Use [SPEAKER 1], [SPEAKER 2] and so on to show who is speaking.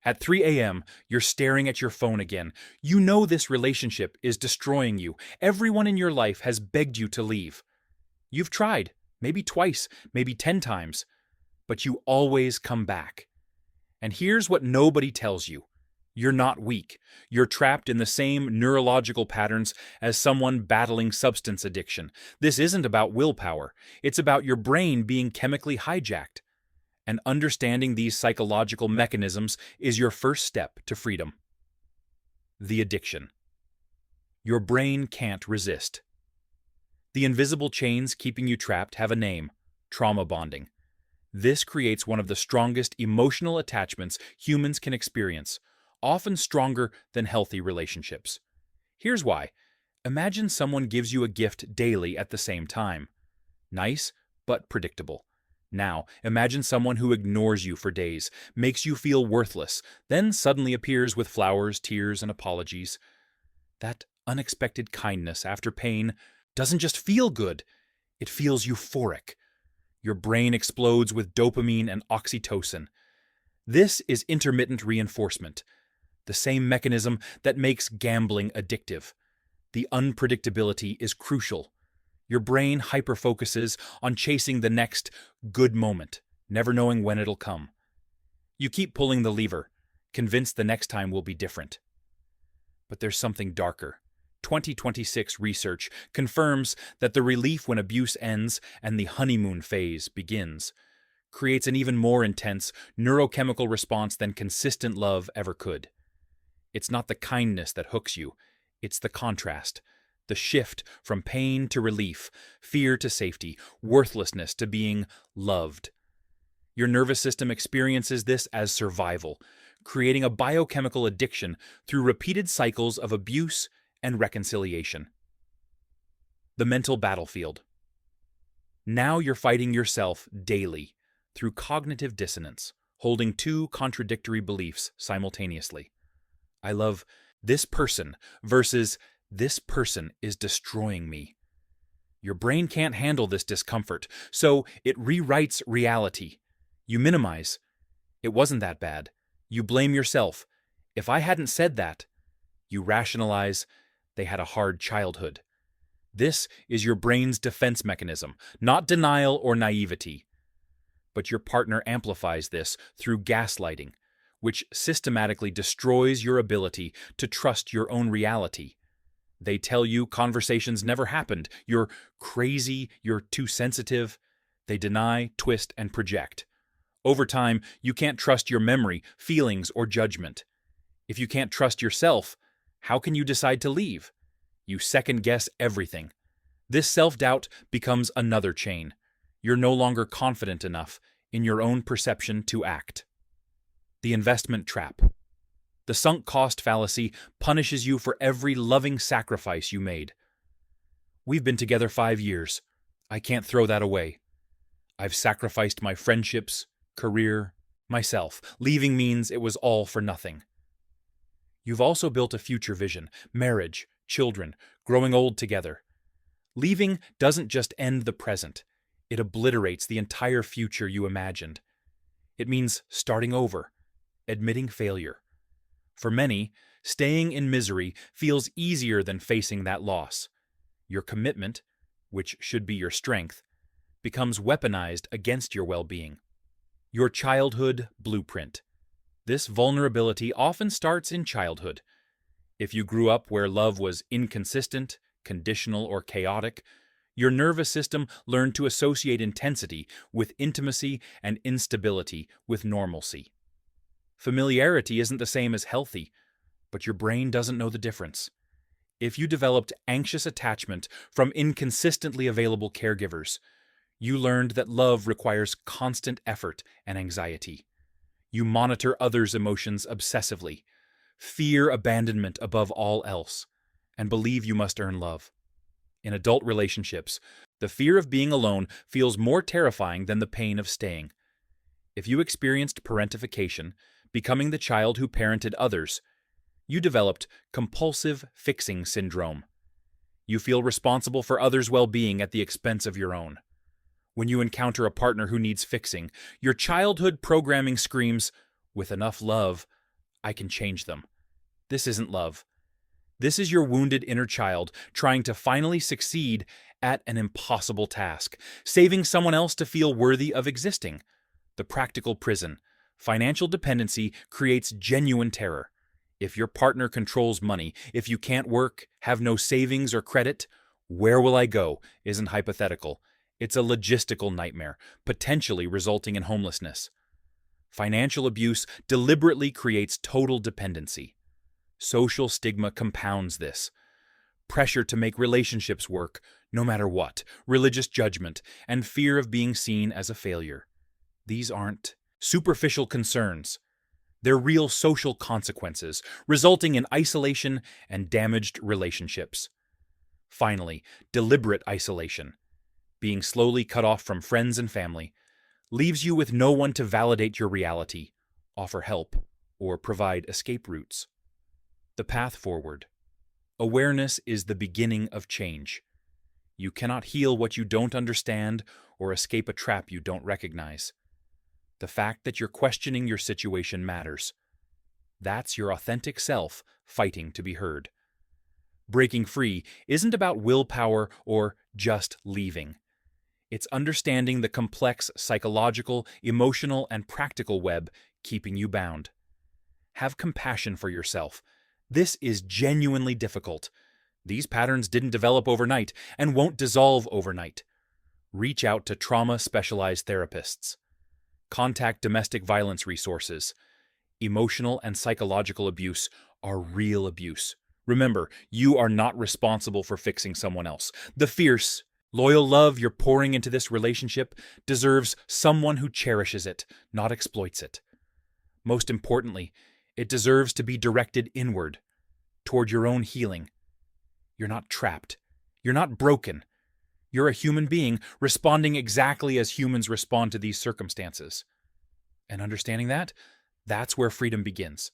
[SPEAKER 1] At 3 a.m., you're staring at your phone again. You know this relationship is destroying you. Everyone in your life has begged you to leave. You've tried, maybe twice, maybe 10 times, but you always come back. And here's what nobody tells you. You're not weak. You're trapped in the same neurological patterns as someone battling substance addiction. This isn't about willpower. It's about your brain being chemically hijacked. And understanding these psychological mechanisms is your first step to freedom. The addiction. Your brain can't resist. The invisible chains keeping you trapped have a name: trauma bonding. This creates one of the strongest emotional attachments humans can experience, often stronger than healthy relationships. Here's why. Imagine someone gives you a gift daily at the same time. Nice, but predictable. Now, imagine someone who ignores you for days, makes you feel worthless, then suddenly appears with flowers, tears, and apologies. That unexpected kindness after pain doesn't just feel good, it feels euphoric. Your brain explodes with dopamine and oxytocin. This is intermittent reinforcement, the same mechanism that makes gambling addictive. The unpredictability is crucial. Your brain hyperfocuses on chasing the next good moment, never knowing when it'll come. You keep pulling the lever, convinced the next time will be different. But there's something darker. 2026 research confirms that the relief when abuse ends and the honeymoon phase begins creates an even more intense neurochemical response than consistent love ever could. It's not the kindness that hooks you, it's the contrast. The shift from pain to relief, fear to safety, worthlessness to being loved. Your nervous system experiences this as survival, creating a biochemical addiction through repeated cycles of abuse and reconciliation. The mental battlefield. Now you're fighting yourself daily through cognitive dissonance, holding two contradictory beliefs simultaneously. I love this person versus this person is destroying me. Your brain can't handle this discomfort, so it rewrites reality. You minimize. It wasn't that bad. You blame yourself. If I hadn't said that. You rationalize. They had a hard childhood. This is your brain's defense mechanism, not denial or naivety. But your partner amplifies this through gaslighting, which systematically destroys your ability to trust your own reality. They tell you conversations never happened, you're crazy, you're too sensitive. They deny, twist, and project. Over time, you can't trust your memory, feelings, or judgment. If you can't trust yourself, how can you decide to leave? You second-guess everything. This self-doubt becomes another chain. You're no longer confident enough in your own perception to act. The investment trap. The sunk cost fallacy punishes you for every loving sacrifice you made. We've been together 5 years. I can't throw that away. I've sacrificed my friendships, career, myself. Leaving means it was all for nothing. You've also built a future vision, marriage, children, growing old together. Leaving doesn't just end the present. It obliterates the entire future you imagined. It means starting over, admitting failure. For many, staying in misery feels easier than facing that loss. Your commitment, which should be your strength, becomes weaponized against your well-being. Your childhood blueprint. This vulnerability often starts in childhood. If you grew up where love was inconsistent, conditional, or chaotic, your nervous system learned to associate intensity with intimacy and instability with normalcy. Familiarity isn't the same as healthy, but your brain doesn't know the difference. If you developed anxious attachment from inconsistently available caregivers, you learned that love requires constant effort and anxiety. You monitor others' emotions obsessively, fear abandonment above all else, and believe you must earn love. In adult relationships, the fear of being alone feels more terrifying than the pain of staying. If you experienced parentification, becoming the child who parented others, you developed compulsive fixing syndrome. You feel responsible for others' well-being at the expense of your own. When you encounter a partner who needs fixing, your childhood programming screams, "With enough love, I can change them. This isn't love. This is your wounded inner child trying to finally succeed at an impossible task, saving someone else to feel worthy of existing. The practical prison. Financial dependency creates genuine terror. If your partner controls money, if you can't work, have no savings or credit, where will I go isn't hypothetical. It's a logistical nightmare, potentially resulting in homelessness. Financial abuse deliberately creates total dependency. Social stigma compounds this. Pressure to make relationships work, no matter what, religious judgment, and fear of being seen as a failure. These aren't superficial concerns. They're real social consequences, resulting in isolation and damaged relationships. Finally, deliberate isolation, being slowly cut off from friends and family, leaves you with no one to validate your reality, offer help, or provide escape routes. The path forward. Awareness is the beginning of change. You cannot heal what you don't understand or escape a trap you don't recognize. The fact that you're questioning your situation matters. That's your authentic self fighting to be heard. Breaking free isn't about willpower or just leaving. It's understanding the complex psychological, emotional, and practical web keeping you bound. Have compassion for yourself. This is genuinely difficult. These patterns didn't develop overnight and won't dissolve overnight. Reach out to trauma-specialized therapists. Contact domestic violence resources. Emotional and psychological abuse are real abuse. Remember, you are not responsible for fixing someone else. The fierce, loyal love you're pouring into this relationship deserves someone who cherishes it, not exploits it. Most importantly, it deserves to be directed inward, toward your own healing. You're not trapped. You're not broken. You're a human being responding exactly as humans respond to these circumstances. And understanding that, that's where freedom begins.